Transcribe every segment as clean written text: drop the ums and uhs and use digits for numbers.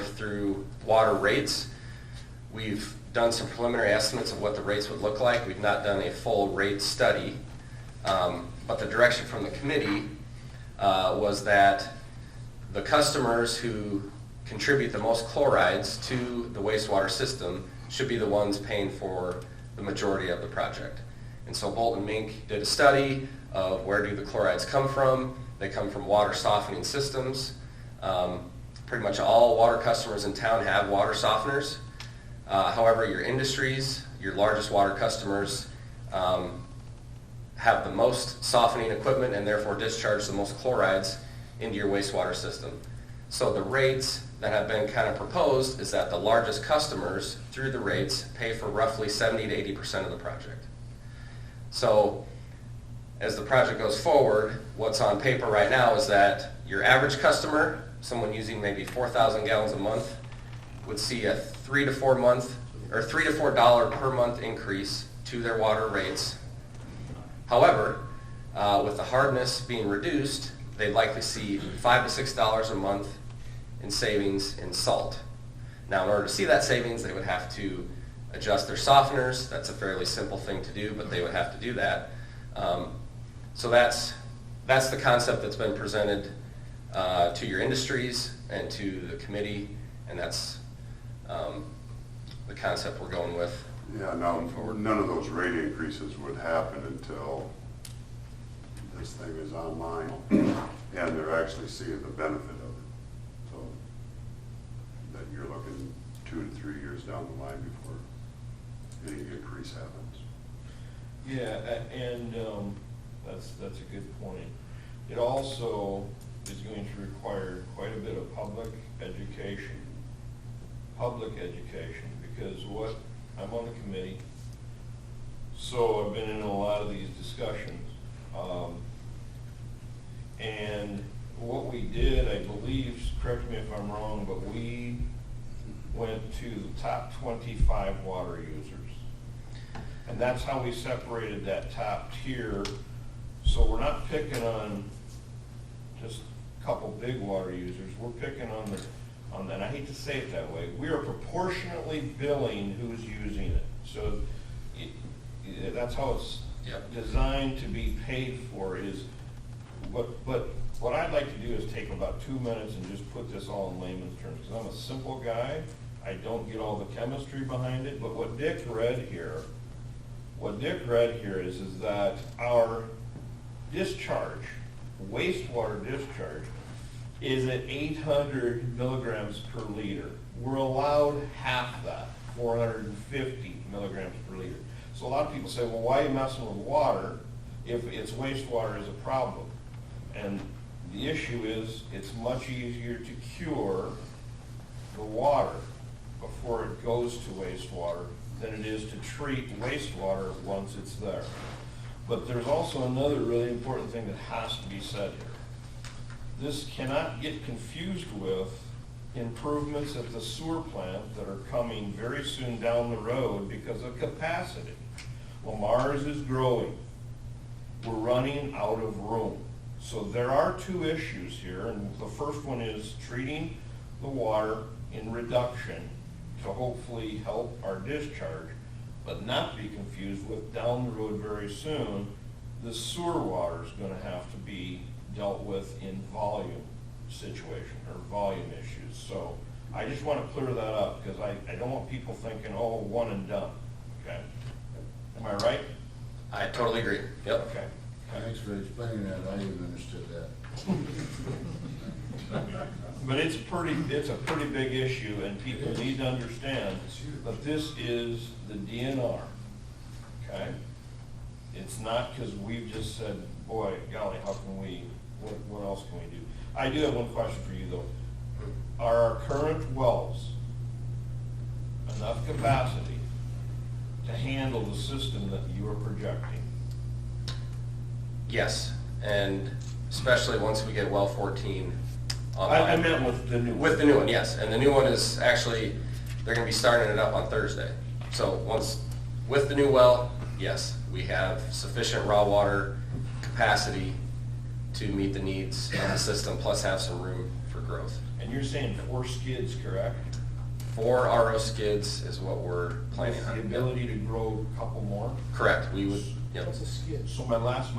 forth through water rates. We've done some preliminary estimates of what the rates would look like. We've not done a full rate study, but the direction from the committee was that the customers who contribute the most chlorides to the wastewater system should be the ones paying for the majority of the project. And so Bolton Mink did a study of where do the chlorides come from. They come from water softening systems. Pretty much all water customers in town have water softeners. However, your industries, your largest water customers, have the most softening equipment and therefore discharge the most chlorides into your wastewater system. So the rates that have been kind of proposed is that the largest customers, through the rates, pay for roughly 70 to 80% of the project. So as the project goes forward, what's on paper right now is that your average customer, someone using maybe 4,000 gallons a month, would see a $3 to $4 per month increase to their water rates. However, with the hardness being reduced, they'd likely see $5 to $6 a month in savings in salt. Now, in order to see that savings, they would have to adjust their softeners. That's a fairly simple thing to do, but they would have to do that. So that's the concept that's been presented to your industries and to the committee, and that's the concept we're going with. Yeah, now none of those rate increases would happen until this thing is online and they're actually seeing the benefit of it. So that you're looking 2 to 3 years down the line before any increase happens. Yeah, and that's a good point. It also is going to require quite a bit of public education, because I'm on the committee, so I've been in a lot of these discussions. And what we did, I believe, correct me if I'm wrong, but we went to the top 25 water users. And that's how we separated that top tier. So we're not picking on just a couple big water users. We're picking on and I hate to say it that way, we are proportionately billing who's using it. So that's how it's designed to be paid for. But what I'd like to do is take about 2 minutes and just put this all in layman's terms, because I'm a simple guy. I don't get all the chemistry behind it, but what Dick read here is that our discharge, wastewater discharge, is at 800 milligrams per liter. We're allowed half that, 450 milligrams per liter. So a lot of people say, well, why are you messing with water if it's wastewater is a problem? And the issue is it's much easier to cure the water before it goes to wastewater than it is to treat wastewater once it's there. But there's also another really important thing that has to be said here. This cannot get confused with improvements at the sewer plant that are coming very soon down the road because of capacity. Well, Mars is growing. We're running out of room. So there are two issues here, and the first one is treating the water in reduction to hopefully help our discharge, but not be confused with down the road very soon, the sewer water is going to have to be dealt with in volume situation or volume issues. So I just want to clear that up because I don't want people thinking, oh, one and done. Okay. Am I right? I totally agree. Yep. Okay. Thanks for explaining that. I even understood that. But it's a pretty big issue, and people need to understand that this is the DNR. Okay? It's not because we've just said, boy, golly, how can we, what else can we do? I do have one question for you, though. Are our current wells enough capacity to handle the system that you are projecting? Yes, and especially once we get well 14 online. I meant with the new one. With the new one, yes. And the new one is actually, they're going to be starting it up on Thursday. So once, with the new well, yes, we have sufficient raw water capacity to meet the needs of the system, plus have some room for for growth. And you're saying 4 skids, correct? 4 RO skids is what we're planning With on. the ability to grow a couple more? Correct, we would, yep. What's a skid? So my last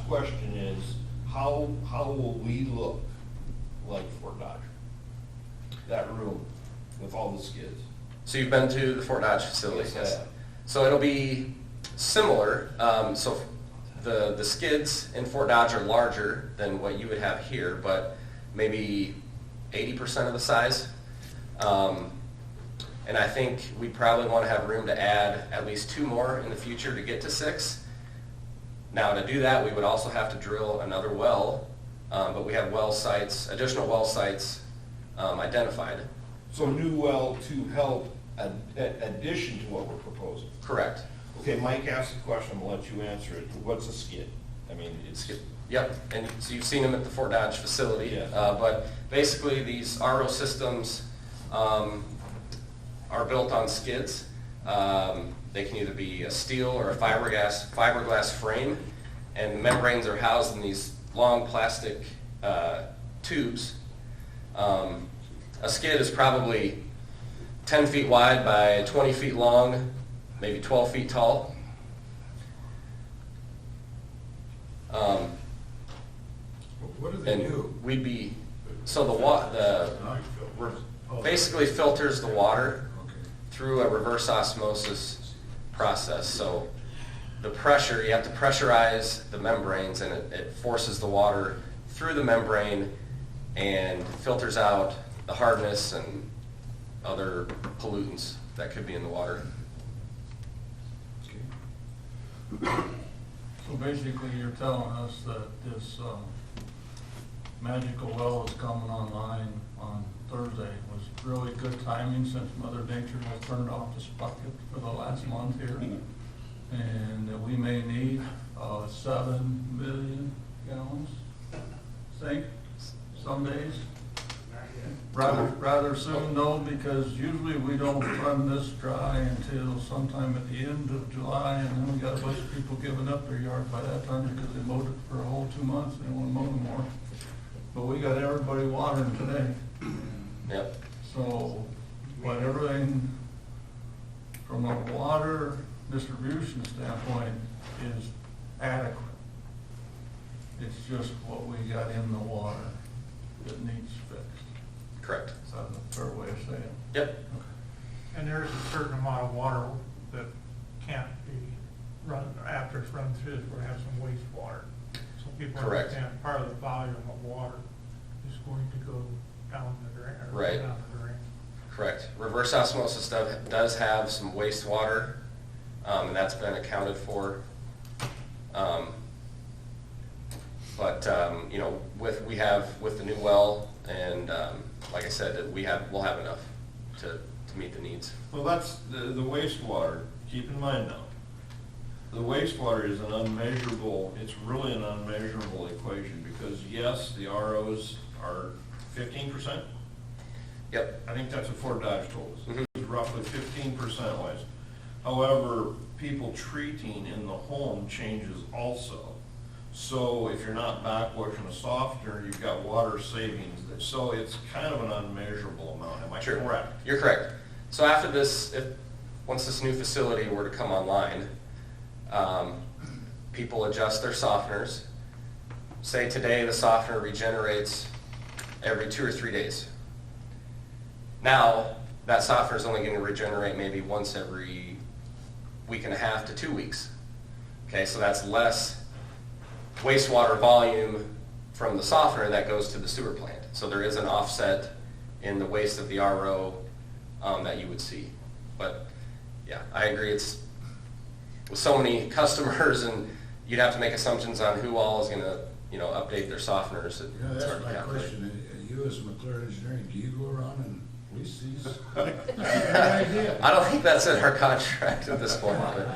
question is, how will we look like Fort Dodge? That room with all the skids? So you've been to the Fort Dodge facility? Yes, I have. So it'll be similar. So the skids in Fort Dodge are larger than what you would have here, but maybe 80% of the size. And I think we probably want to have room to add at least 2 more in the future to get to 6. Now to do that, we would also have to drill another well, but we have well sites, additional well sites identified. So new well to help addition to what we're proposing? Correct. Okay, Mike asked the question, I'll let you answer it. What's a skid? I mean, it's... Yep, and so you've seen them at the Fort Dodge facility. Yeah. But basically, these RO systems are built on skids. They can either be a steel or a fiberglass frame, and the membranes are housed in these long plastic tubes. A skid is probably 10 feet wide by 20 feet long, maybe 12 feet tall. What do they And do? we'd be, so basically filters the water Okay. through a reverse osmosis process. So the pressure, you have to pressurize the membranes, and it forces the water through the membrane and filters out the hardness and other pollutants that could be in the water. So basically, you're telling us that this magical well is coming online on Thursday was really good timing since Mother Nature has turned off the spigot for the last month here. And that we may need 7 million gallons, think, some days. Rather soon though, because usually we don't run this dry until sometime at the end of July, and then we got a bunch of people giving up their yard by that time because they mowed it for a whole 2 months, they don't want to mow no more. But we got everybody watering today, Yep. so, but everything from a water distribution standpoint is adequate. It's just what we got in the water that needs fixed. Correct. Is that a fair way of saying it? Yep. And there's a certain amount of water that can't be run, after it's run through, it's going to have some wastewater. So people Correct. understand part of the volume of water is going to go down the drain, or Right. down the drain. Correct. Reverse osmosis does have some wastewater, and that's been accounted for. But you know, with the new well, and like I said, we'll have enough to meet the needs. Well, that's the wastewater, keep in mind now. The wastewater is it's really an unmeasurable equation, because yes, the ROs are 15%. Yep. I think that's what Fort Dodge told us. Mhm. It's roughly 15% wise. However, people treating in the home changes also. So if you're not backwashing a softener, you've got water savings. So it's kind of an unmeasurable amount. Am I Sure. correct? You're correct. So after this, once this new facility were to come online, people adjust their softeners. Say today the softener regenerates every 2 or 3 days. Now, that softener is only going to regenerate maybe once every week and a half to 2 weeks. Okay, so that's less wastewater volume from the softener that goes to the sewer plant. So there is an offset in the waste of the RO that you would see. But yeah, I agree, it's with so many customers, and you'd have to make assumptions on who all is going to, update their softeners. Yeah, It's hard that's to my calculate. question. You as McClure Engineering, do you go around and lease these? idea. I don't think that's in our contract at this point. But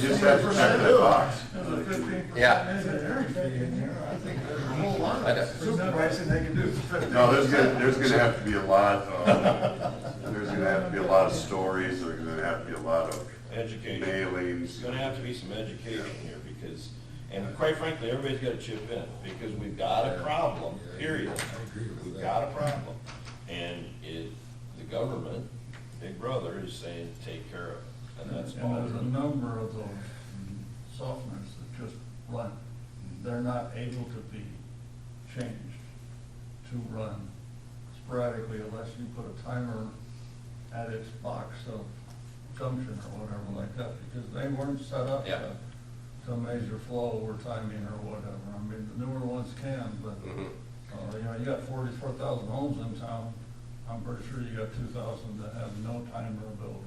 You just have to check that box. There's a 15% Yeah. engineering fee in there, I think there's a whole lot I know. of supervising they can do. No, there's gonna have to be a lot of stories, there's gonna have to be a lot of Education. mailings. There's gonna have to be some education here, because And quite frankly, everybody's gotta chip in, because we've got a problem, period. I agree with We've that. got a problem. And the government, Big Brother, is saying, take care of it, and that's And all. there's a number of those softeners that just run. They're not able to be changed to run sporadically unless you put a timer at its box of junction or whatever like that, because they weren't set up Yeah. to measure flow or timing or whatever. I mean, the newer ones can, but, Mhm. you know, you got 44,000 homes in town. I'm pretty sure you got 2,000 that have no timer ability.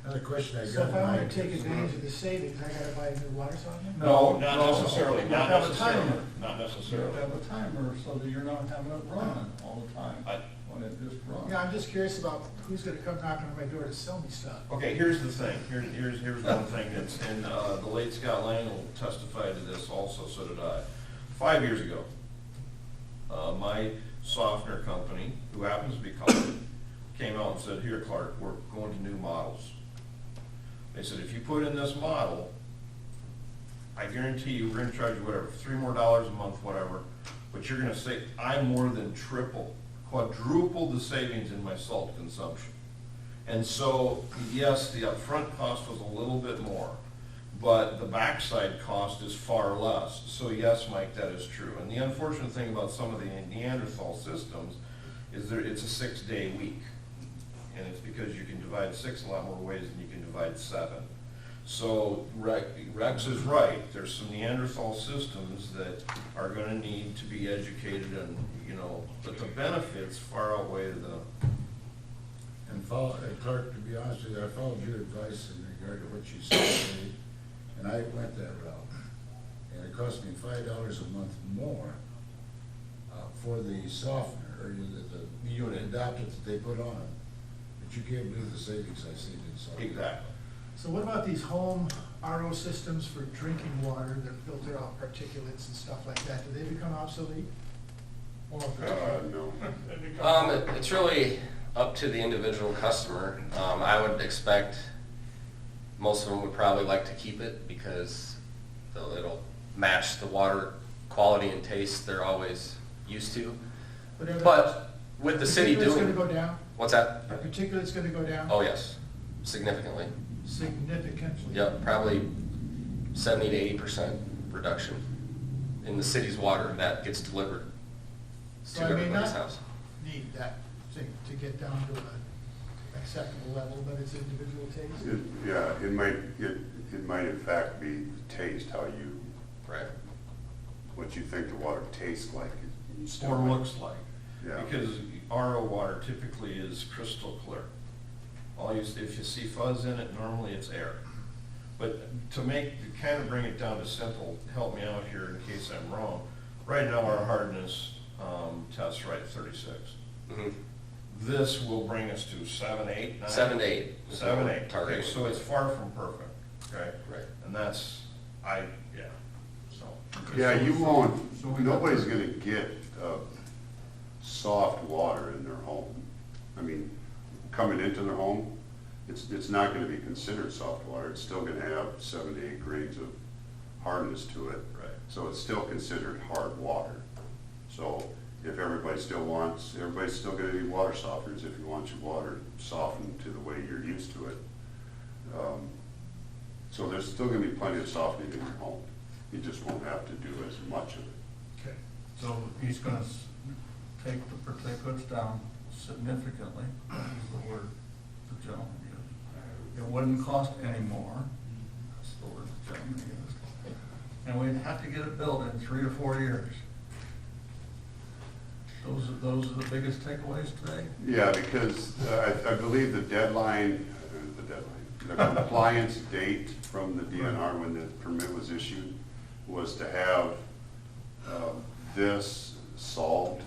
Another question I got. So if I Mike, want to take is- advantage of the savings, I gotta buy a new water softener? No, not No, necessarily, you not have a necessarily, timer. not You have necessarily. to have a timer so that you're not having it run all the time I- when it just runs. Yeah, I'm just curious about who's gonna come knocking on my door to sell me stuff. Okay, here's the thing, here's one thing that's, and, the late Scott Lang will testify to this also, so did I. 5 years ago, my softener company, who happens to be called, came out and said, here, Clark, we're going to new models. They said, if you put in this model, I guarantee you, we're gonna charge you whatever, $3 more a month, whatever, but you're gonna say, I more than triple, quadrupled the savings in my salt consumption. And so, yes, the upfront cost was a little bit more, but the backside cost is far less. So yes, Mike, that is true. And the unfortunate thing about some of the Neanderthal systems is it's a 6-day week. And it's because you can divide 6 a lot more ways than you can divide 7. So Rex is right, there's some Neanderthal systems that are gonna need to be educated and, you know, but the benefits far outweigh the, And Clark, to be honest with you, I followed your advice in regard to what you said, and I went that route. And it cost me $5 a month more for the softener, or the Unit. adapter that they put on it. But you can't believe the savings I seen in softener. exactly. So what about these home RO systems for drinking water that filter out particulates and stuff like that? Do they become obsolete? Or No. It's really up to the individual customer. I would expect most of them would probably like to keep it because it'll match the water quality and taste they're always used to. But with the city Particulate's doing. gonna go down? What's that? Are particulates gonna go down? Oh, yes, significantly. Significantly? Yep, probably 70 to 80% reduction in the city's water that gets delivered So to I may everybody's not house. need that thing to get down to an acceptable level, but it's individual taste? Yeah, it might in fact be taste, how you, Right. what you think the water tastes like. You still Or might- looks like. Yeah. Because RO water typically is crystal clear. If you see fuzz in it, normally it's air. But to kind of bring it down to simple, help me out here in case I'm wrong. Right now, our hardness test's right at 36. Mhm. This will bring us to 7, 8, 9? 7 to 8. is what 7, we're 8, okay, targeting. so it's far from perfect, okay? Right. And that's, yeah, so. Yeah, you So won't, we got nobody's the- gonna get soft water in their home. I mean, coming into their home, it's not gonna be considered soft water. It's still gonna have 7 to 8 grains of hardness to it. Right. So it's still considered hard water. So if everybody's still gonna need water softeners if you want your water softened to the way you're used to it. So there's still gonna be plenty of softening in your home. You just won't have to do as much of it. Okay. So he's gonna take the particulates down significantly, is the word the gentleman used. It wouldn't cost any more, that's the word the gentleman used. And we'd have to get it built in 3 to 4 years. Those are the biggest takeaways today? Yeah, because I believe the compliance date from the DNR when the permit was issued was to have this solved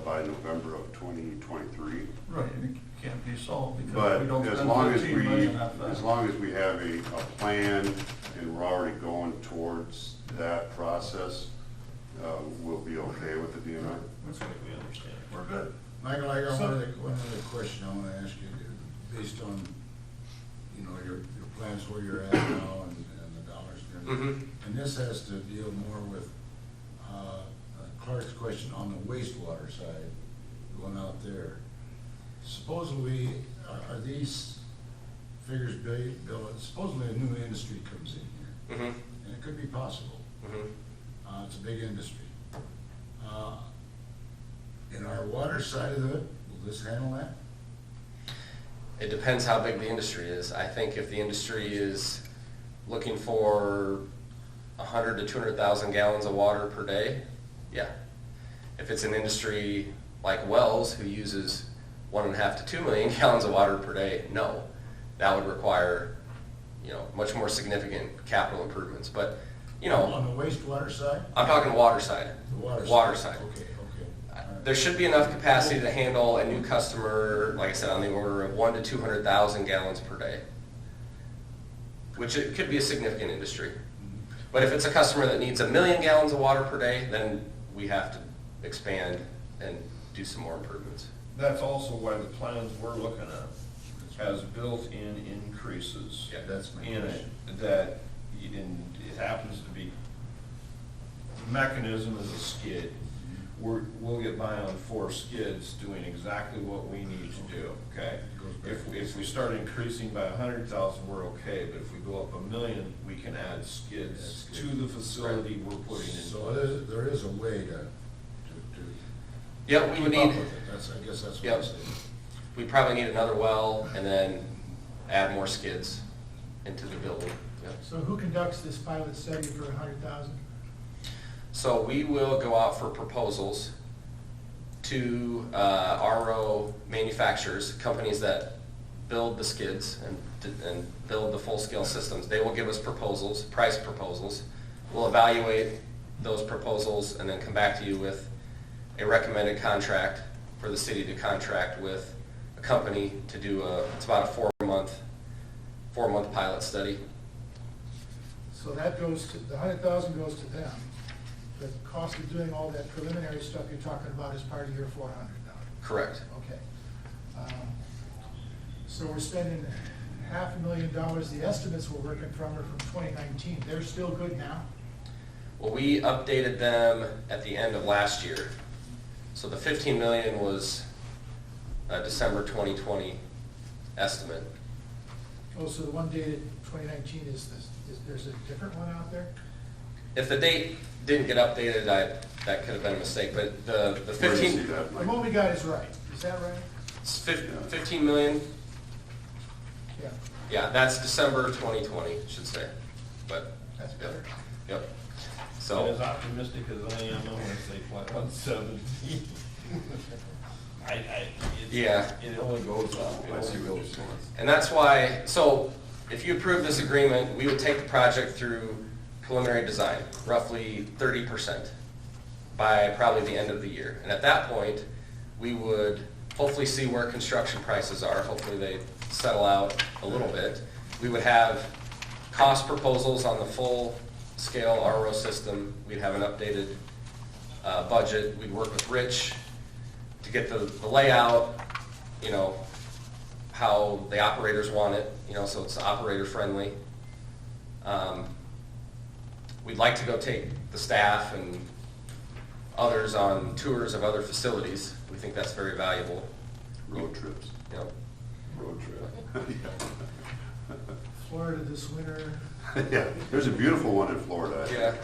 by November of 2023. Right, and it can't be solved because But we don't as spend long as 15 million at that. as long as we have a plan and we're already going towards that process, we'll be okay with the DNR. That's what we understand. We're good. Michael, I got one other question I want to ask you, based on, you know, your plans where you're at now and the dollars and Mhm. And this has to deal more with Clark's question on the wastewater side, going out there. Supposedly, are these figures built, supposedly a new industry comes in here, Mhm. and it could be possible. Mhm. It's a big industry. In our water side of it, will this handle that? It depends how big the industry is. I think if the industry is looking for 100 to 200,000 gallons of water per day, yeah. If it's an industry like Wells, who uses 1.5 to 2 million gallons of water per day, no. That would require, much more significant capital improvements. But, On the wastewater side? I'm talking water side. The water side. Okay, okay. All right. There should be enough capacity to handle a new customer, like I said, on the order of 1 to 200,000 gallons per day, which it could be a significant industry. But if it's a customer that needs 1 million gallons of water per day, then we have to expand and do some more improvements. That's also why the plans we're looking at has built-in increases Yeah. That's my in it, question. that, it happens to be, the mechanism is a skid. We'll get by on 4 skids doing exactly what we need to do, okay? If we start increasing by 100,000, we're okay, but if we go up 1 million, we can add skids to the facility we're putting in So place. there is a way to Yep, we would keep up need, with it. I guess that's what Yep. I'm saying. we probably need another well and then add more skids into the building. Yep. So who conducts this pilot study for 100,000? So we will go out for proposals to RO manufacturers, companies that build the skids and build the full-scale systems. They will give us proposals, price proposals. We'll evaluate those proposals and then come back to you with a recommended contract for the city to contract with a company to do it's about a 4-month pilot study. So that goes to, the 100,000 goes to them. The cost of doing all that preliminary stuff you're talking about is part of your 400,000. Correct. Okay. So we're spending $500,000. The estimates we're working from are from 2019. They're still good now? Well, we updated them at the end of last year. So the 15 million was a December 2020 estimate. Oh, so the one dated 2019 there's a different one out there? If the date didn't get updated, that could have been a mistake, but the Where do you see 15, that, The Mike? one we got is right. Is that right? it's 15 million, Yeah, yeah, that's December 2020, I should say, but, that's better. yep. And So, as optimistic as I am, I'm gonna say flat 117. Yeah. It only goes up. It I see only what you're goes saying. up. and that's why, so if you approve this agreement, we would take the project through preliminary design, roughly 30% by probably the end of the year. And at that point, we would hopefully see where construction prices are. Hopefully they settle out a little bit. We would have cost proposals on the full-scale RO system. We'd have an updated budget. We'd work with Rich to get the layout, how the operators want it, so it's operator friendly. We'd like to go take the staff and others on tours of other facilities. We think that's very valuable. Road trips. Road trip. Florida this winter. Yeah, there's a beautiful one in Florida. Yeah.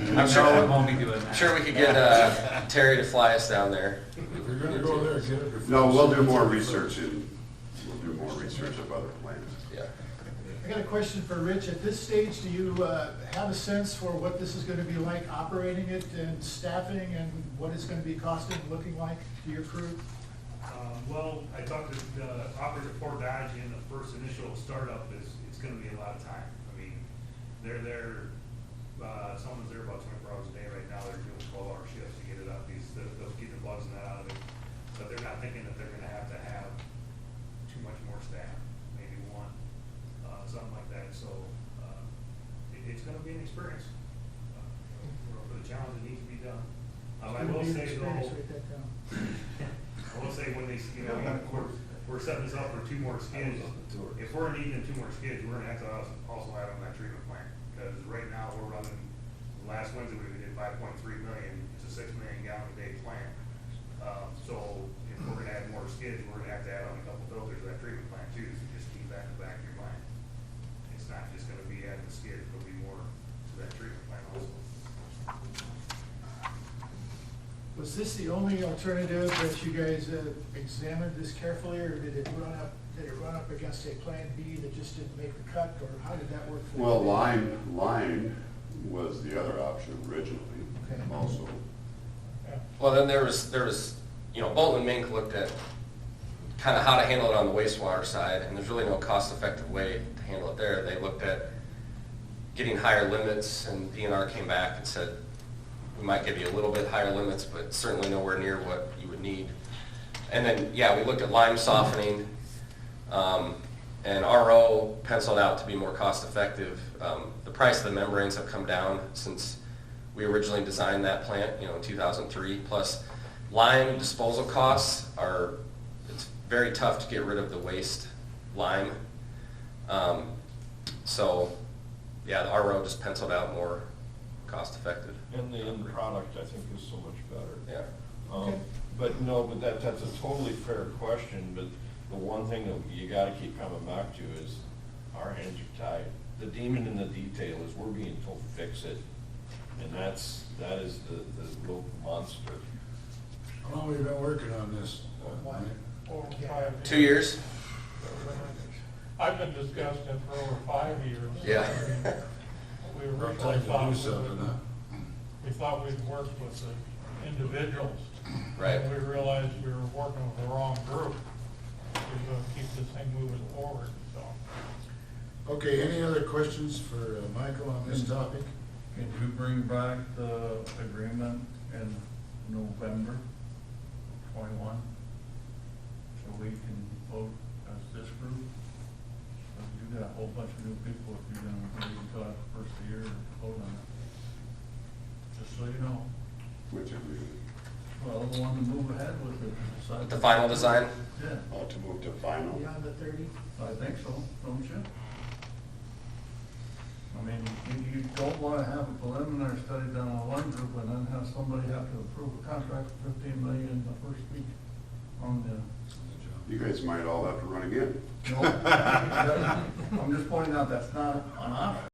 I'm No, sure, we won't be doing that. I'm sure we could get Terry to fly us down there. If you're gonna go there, get it before. No, we'll do more research we'll do more research of other plans. Yeah. I got a question for Rich. At this stage, do you have a sense for what this is going to be like operating it and staffing and what it's going to be costing and looking like to your crew? Well, I talked to the operator Fort Dodge in the first initial startup it's gonna be a lot of time. I mean, someone's there about 24 hours a day right now, they're doing 12-hour shifts to get it up, they'll get the bugs and that out of it. But they're not thinking that they're gonna have to have too much more staff, maybe one, something like that, so, it's gonna be an experience. For the challenge that needs to be done. I will say though, Write that down. I will say when they, of course, we're setting this up for 2 more skids. If we're needing 2 more skids, we're gonna have to also add on that treatment plant. Because right now, we're running, last Wednesday, we did 5.3 million, it's a 6 million gallon a day plant. So if we're gonna add more skids, we're gonna have to add on a couple filters to that treatment plant too, so just keep that in the back of your mind. It's not just gonna be adding the skids, there'll be more to that treatment plant also. Was this the only alternative that you guys examined this carefully, or did it run up against a plan B that just didn't make the cut, or how did that work for you? Well, line was the other option originally, Okay. also. Yeah. Well, then there was, you know, Bolton and Mink looked at kind of how to handle it on the wastewater side, and there's really no cost-effective way to handle it there. They looked at getting higher limits, and DNR came back and said, we might give you a little bit higher limits, but certainly nowhere near what you would need. And then, yeah, we looked at lime softening, and RO penciled out to be more cost-effective. The price of the membranes have come down since we originally designed that plant, you know, in 2003. Plus, lime disposal costs are, it's very tough to get rid of the waste lime. So, yeah, the RO just penciled out more cost-effective. And the end product, I think, is so much better. Yeah. Okay. But no, but that's a totally fair question, but the one thing that you gotta keep coming back to is our hands are tied. The demon in the detail is we're being told fix it, and that is the little monster. How long have you been working on this, Mike? Over 5 years. 2 years? I've been discussing it for over 5 years. Yeah. We About originally time to thought do something, huh? we thought we'd work with the individuals. Right. And we realized we were working with the wrong group to keep this thing moving forward, so. Okay, any other questions for Michael on this topic? Can you bring back the agreement in November 21? So we can vote as this group? You got a whole bunch of new people if you're gonna wait until after the first of the year to vote on it. Just so you know. Which agreement? Well, the one to move ahead with it. decide- The final design? Yeah, To move to final? Beyond the 30? I think so, don't you? I mean, you don't wanna have a preliminary study done on one group and then have somebody have to approve a contract for 15 million in the first week on the. You guys might all have to run again. No, I'm just pointing out that's not an option.